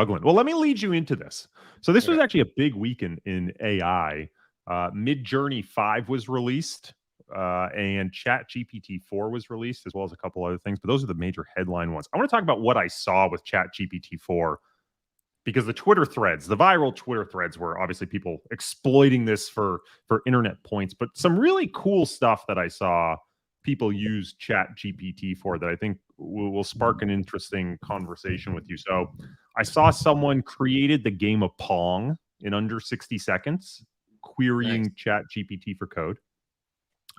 struggling. Well, let me lead you into this. So this was actually a big week in AI. Midjourney 5 was released, and ChatGPT 4 was released, as well as a couple other things. But those are the major headline ones. I want to talk about what I saw with ChatGPT 4, because the Twitter threads, the viral Twitter threads, were obviously people exploiting this for internet points. But some really cool stuff that I saw people use ChatGPT for that I think will spark an interesting conversation with you. So I saw someone created the game of Pong in under 60 seconds, querying ChatGPT for code.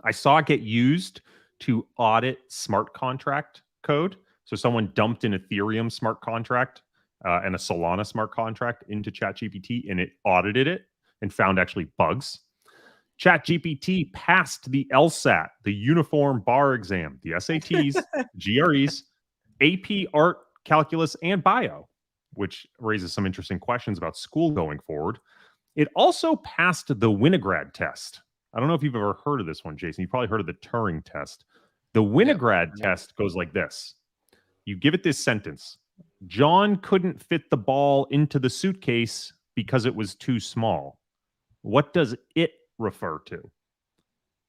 I saw it get used to audit smart contract code. So someone dumped an Ethereum smart contract and a Solana smart contract into ChatGPT, and it audited it and found actually bugs. ChatGPT passed the LSAT, the Uniform Bar Exam, the SATs, GREs, AP Art, Calculus, and Bio, which raises some interesting questions about school going forward. It also passed the Winograd test. I don't know if you've ever heard of this one, Jason. You've probably heard of the Turing test. The Winograd test goes like this. You give it this sentence. John couldn't fit the ball into the suitcase because it was too small. What does it refer to?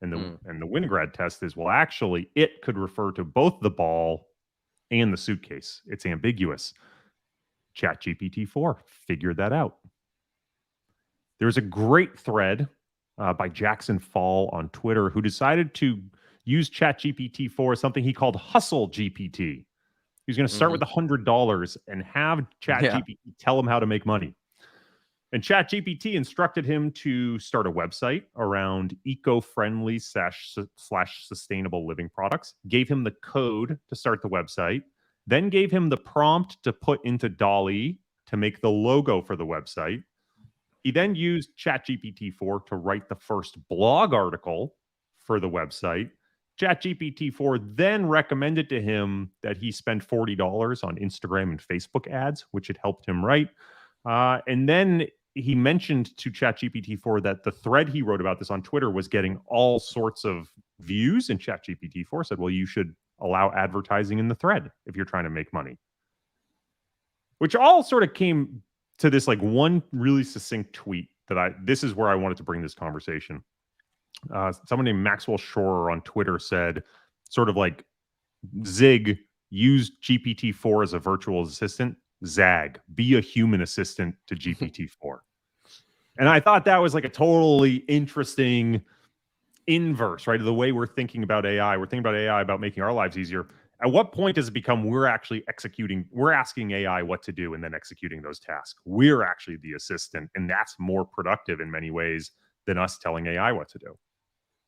And the Winograd test is, well, actually, it could refer to both the ball and the suitcase. It's ambiguous. ChatGPT 4 figured that out. There's a great thread by Jackson Fall on Twitter, who decided to use ChatGPT 4 something he called Hustle GPT. He's going to start with $100 and have ChatGPT tell him how to make money. And ChatGPT instructed him to start a website around eco-friendly slash sustainable living products, gave him the code to start the website, then gave him the prompt to put into DALL-E to make the logo for the website. He then used ChatGPT 4 to write the first blog article for the website. ChatGPT 4 then recommended to him that he spend $40 on Instagram and Facebook ads, which it helped him write. And then he mentioned to ChatGPT 4 that the thread he wrote about this on Twitter was getting all sorts of views. And ChatGPT 4 said, well, you should allow advertising in the thread if you're trying to make money. Which all sort of came to this like one really succinct tweet that this is where I wanted to bring this conversation. Someone named Maxwell Shore on Twitter said, sort of like, Zig used GPT-4 as a virtual assistant. Zag, be a human assistant to GPT-4. And I thought that was like a totally interesting inverse, right? Of the way we're thinking about AI. We're thinking about AI about making our lives easier. At what point does it become we're actually executing, we're asking AI what to do and then executing those tasks? We're actually the assistant, and that's more productive in many ways than us telling AI what to do.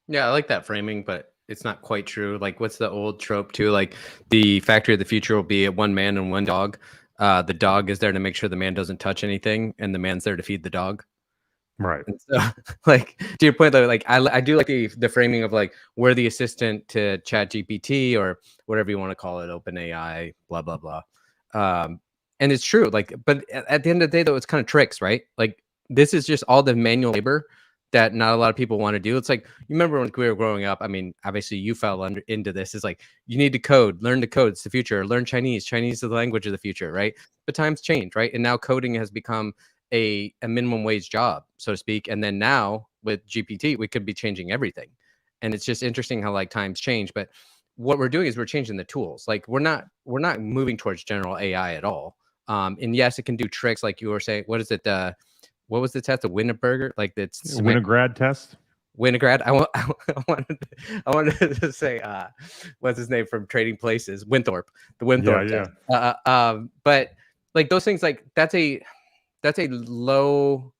Yeah, I like that framing, but it's not quite true. Like, what's the old trope too? Like, the factory of the future will be one man and one dog. The dog is there to make sure the man doesn't touch anything, and the man's there to feed the dog. Right. And so, like, to your point, though, like, I do like the framing of like, we're the assistant to ChatGPT or whatever you want to call it, OpenAI, blah blah blah. And it's true. Like, but at the end of the day, though, it's kind of tricks, right? Like, this is just all the manual labor that not a lot of people want to do. It's like, you remember when we were growing up, I mean, obviously you fell into this. It's like, you need to code, learn to code. It's the future. Learn Chinese. Chinese is the language of the future, right? But times change, right? And now coding has become a minimum wage job, so to speak. And then now with GPT, we could be changing everything. And it's just interesting how like times change. But what we're doing is we're changing the tools. Like, we're not moving towards general AI at all. And yes, it can do tricks, like you were saying. What is it? What was the test? The Winneberger? Like, that's Winograd test. Winograd. I wanted to say, what's his name from Trading Places? Winthorpe. The Winthorpe test. But like those things, like that's a low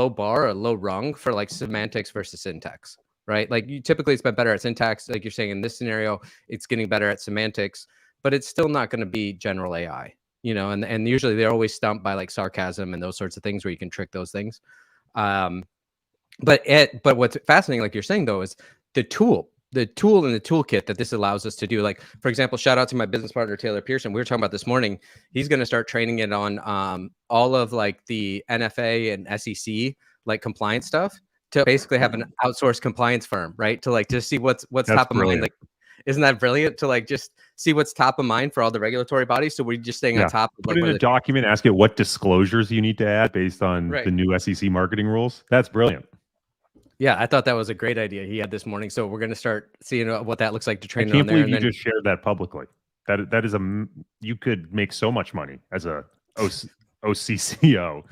bar, a low rung for like semantics versus syntax, right? Like, you typically it's been better at syntax. Like you're saying in this scenario, it's getting better at semantics, but it's still not going to be general AI. You know, and usually they're always stumped by like sarcasm and those sorts of things where you can trick those things. But what's fascinating, like you're saying though, is the tool and the toolkit that this allows us to do. Like, for example, shout out to my business partner, Taylor Pearson. We were talking about this morning. He's going to start training it on all of like the NFA and SEC, like compliance stuff, to basically have an outsourced compliance firm, right? To like, just see what's top of mind. Like, Isn't that brilliant to like just see what's top of mind for all the regulatory bodies? So we're just staying on top of Put like in a document, ask it what disclosures you need to add based on the new SEC marketing rules. That's brilliant. Yeah, I thought that was a great idea he had this morning. So we're going to start seeing what that looks like to train I can't on there. believe you just shared that publicly. That is you could make so much money as a OCCO.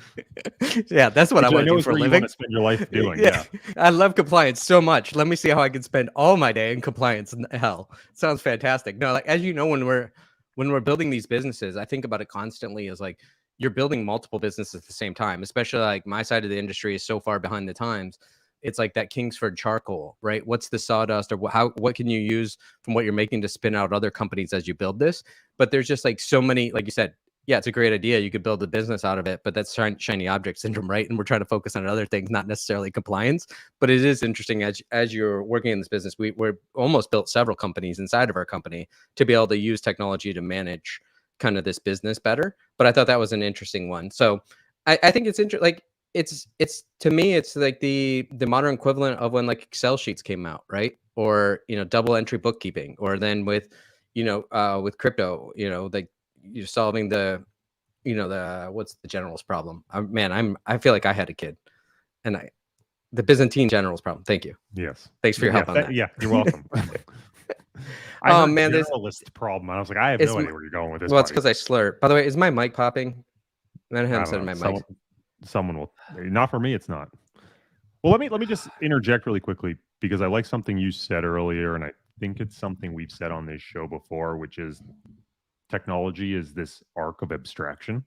Yeah, that's what I want to do for a living. You want to spend your life doing. Yeah. I love compliance so much. Let me see how I can spend all my day in compliance. Hell, sounds fantastic. No, like as you know, when we're building these businesses, I think about it constantly as like you're building multiple businesses at the same time. Especially like my side of the industry is so far behind the times. It's like that Kingsford charcoal, right? What's the sawdust, or what can you use from what you're making to spin out other companies as you build this? But there's just like so many, like you said, yeah, it's a great idea. You could build a business out of it, but that's shiny object syndrome, right? And we're trying to focus on other things, not necessarily compliance. But it is interesting as you're working in this business, we're almost built several companies inside of our company to be able to use technology to manage kind of this business better. But I thought that was an interesting one. So I think it's interesting. Like it's to me, it's like the modern equivalent of when like Excel sheets came out, right? Or double entry bookkeeping, or then with with crypto, like you're solving the what's the general's problem. I feel like I had a kid, and the Byzantine general's problem. Thank you. Yes. Thanks for your help on that. Yeah, you're welcome. Oh man, there's a list problem. I was like, I have no idea where you're going with this. Well, it's because I slur. By the way, is my mic popping? I haven't said my mic. Someone will. Not for me. It's not. Well, let me just interject really quickly, because I like something you said earlier, and I think it's something we've said on this show before, which is technology is this arc of abstraction.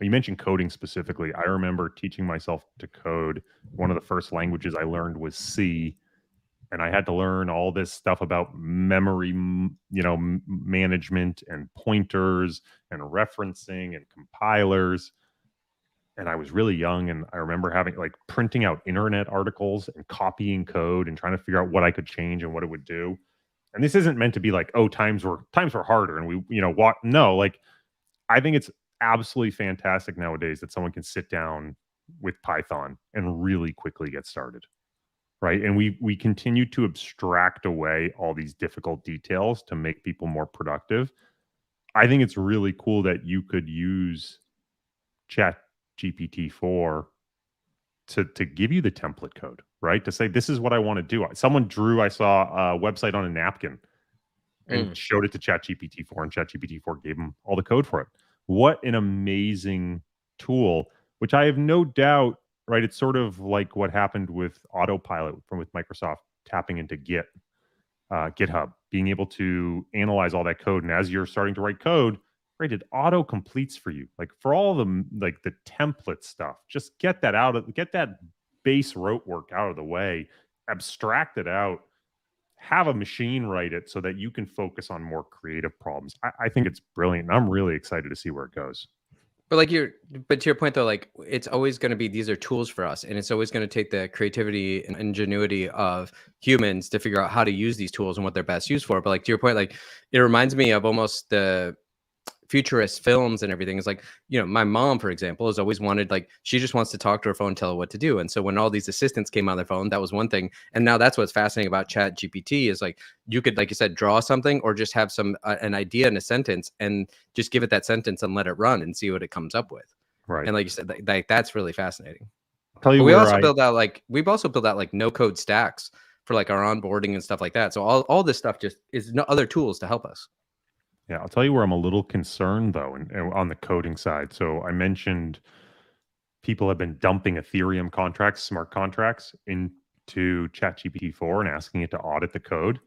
You mentioned coding specifically. I remember teaching myself to code. One of the first languages I learned was C, and I had to learn all this stuff about memory, management and pointers and referencing and compilers. And I was really young, and I remember having printing out internet articles and copying code and trying to figure out what I could change and what it would do. And this isn't meant to be like, oh, times were harder and we, no, I think it's absolutely fantastic nowadays that someone can sit down with Python and really quickly get started. Right. And we continue to abstract away all these difficult details to make people more productive. I think it's really cool that you could use ChatGPT-4 to give you the template code, right? To say, this is what I want to do. Someone I saw a website on a napkin and showed it to ChatGPT-4, and ChatGPT-4 gave them all the code for it. What an amazing tool, which I have no doubt, right? It's sort of like what happened with Autopilot with Microsoft tapping into GitHub, being able to analyze all that code. And as you're starting to write code, right, it auto completes for you. Like for all the the template stuff, just get that base rote work out of the way, abstract it out, have a machine write it so that you can focus on more creative problems. I think it's brilliant. And I'm really excited to see where it goes. But to your point though, like it's always going to be, these are tools for us, and it's always going to take the creativity and ingenuity of humans to figure out how to use these tools and what they're best used for. But like to your point, like it reminds me of almost the futurist films and everything. Is like, my mom, for example, has always wanted, like, she just wants to talk to her phone, tell her what to do. And so when all these assistants came on their phone, that was one thing. And now that's what's fascinating about ChatGPT is like, you could, like you said, draw something or just have an idea in a sentence and just give it that sentence and let it run and see what it comes up with. Right. And like you said, that's really fascinating. Tell you, we've also built out like no code stacks for like our onboarding and stuff like that. So all this stuff just is other tools to help us. Yeah, I'll tell you where I'm a little concerned, though, and on the coding side. So I mentioned people have been dumping Ethereum contracts, smart contracts, into ChatGPT-4 and asking it to audit the code.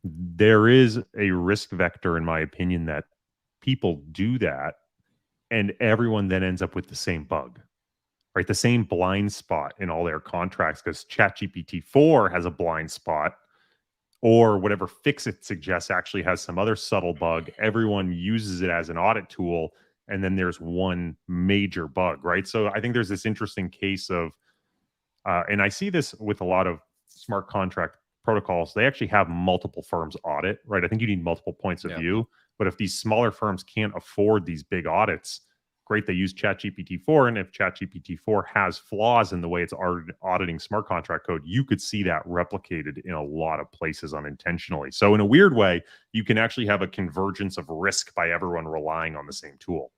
There is a risk vector, in my opinion, that people do that, and everyone then ends up with the same bug, right? The same blind spot in all their contracts, because ChatGPT-4 has a blind spot, or whatever fix it suggests actually has some other subtle bug. Everyone uses it as an audit tool, and then there's one major bug, right? So I think there's this interesting case of, and I see this with a lot of smart contract protocols. They actually have multiple firms audit, right? I think you need multiple points of view. But if these smaller firms can't afford these big audits, great, they use ChatGPT 4, and if ChatGPT 4 has flaws in the way it's auditing smart contract code, you could see that replicated in a lot of places unintentionally. So in a weird way, you can actually have a convergence of risk by everyone relying on the same tool.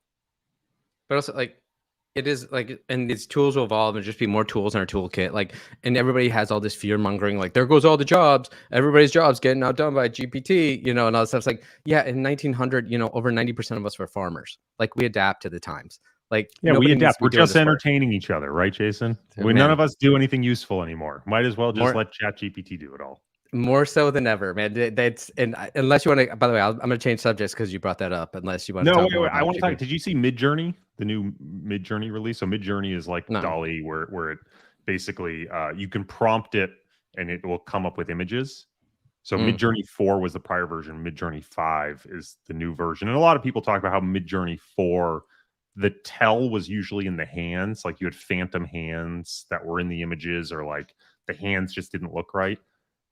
But also, like, it is like, and these tools will evolve and just be more tools in our toolkit. Like, and everybody has all this fear mongering, like, there goes all the jobs, everybody's jobs getting outdone by GPT, you know, and all that stuff. It's like, yeah, in 1900, you know, over 90% of us were farmers. Like, we adapt to the times. Like, yeah, we adapt. We're just entertaining entertaining each other, right, Jason? Man. None of us do anything useful anymore. Might as well just let ChatGPT do it all. More so than ever, man. That's, and unless you want to, by the way, I'm going to change subjects because you brought that up. Unless you want to talk more about I want to talk. Did you see Midjourney, the new Midjourney release? So Midjourney is like DALL-E, where it basically you can prompt it and it will come up with images. So Midjourney 4 was the prior version. Midjourney 5 is the new version. And a lot of people talk about how Midjourney 4, the tell was usually in the hands. Like you had phantom hands that were in the images, or like the hands just didn't look right.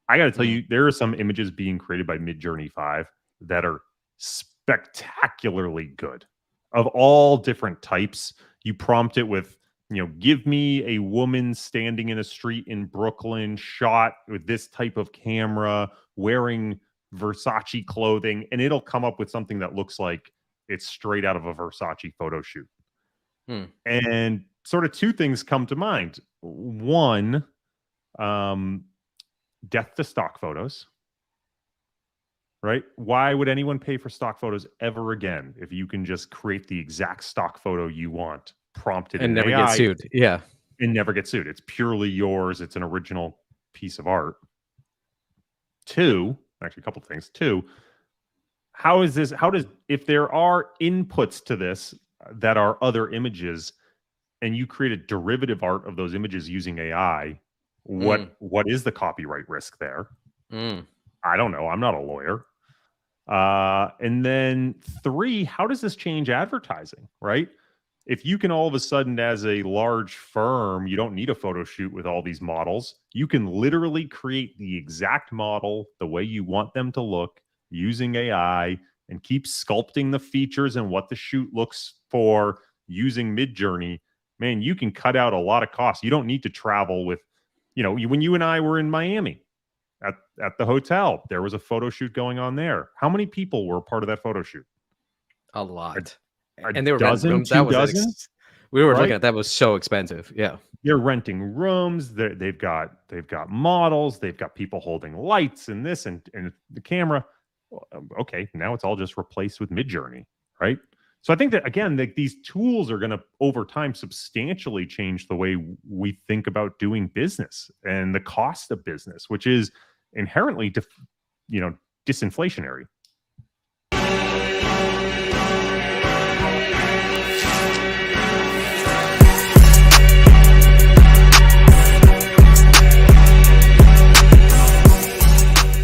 I got to tell you, there are some images being created by Midjourney 5 that are spectacularly good, of all different types. You prompt it with, you know, give me a woman standing in a street in Brooklyn, shot with this type of camera, wearing Versace clothing, and it'll come up with something that looks like it's straight out of a Versace photo shoot. And sort of two things come to mind. One, death to stock photos, right? Why would anyone pay for stock photos ever again if you can just create the exact stock photo you want, prompted and in never AI, get sued? Yeah, and never get sued. It's purely yours. It's an original piece of art. Two, actually, a couple things. Two, how does, if there are inputs to this that are other images, and you create a derivative art of those images using AI, what is the copyright risk there? I don't know. I'm not a lawyer. And then three, how does this change advertising, right? If you can all of a sudden, as a large firm, you don't need a photo shoot with all these models. You can literally create the exact model the way you want them to look using AI and keep sculpting the features and what the shoot looks for using Midjourney. Man, you can cut out a lot of costs. You don't need to travel with, you know, when you and I were in Miami at the hotel, there was a photo shoot going on there. How many people were part of that photo shoot? A lot. And they were renting rooms. That was we were looking at that was so expensive. Yeah, they're renting rooms. They've got models. They've got people holding lights and this and the camera. Okay, now it's all just replaced with Midjourney, right? So I think that, again, these tools are going to, over time, substantially change the way we think about doing business and the cost of business, which is inherently, disinflationary.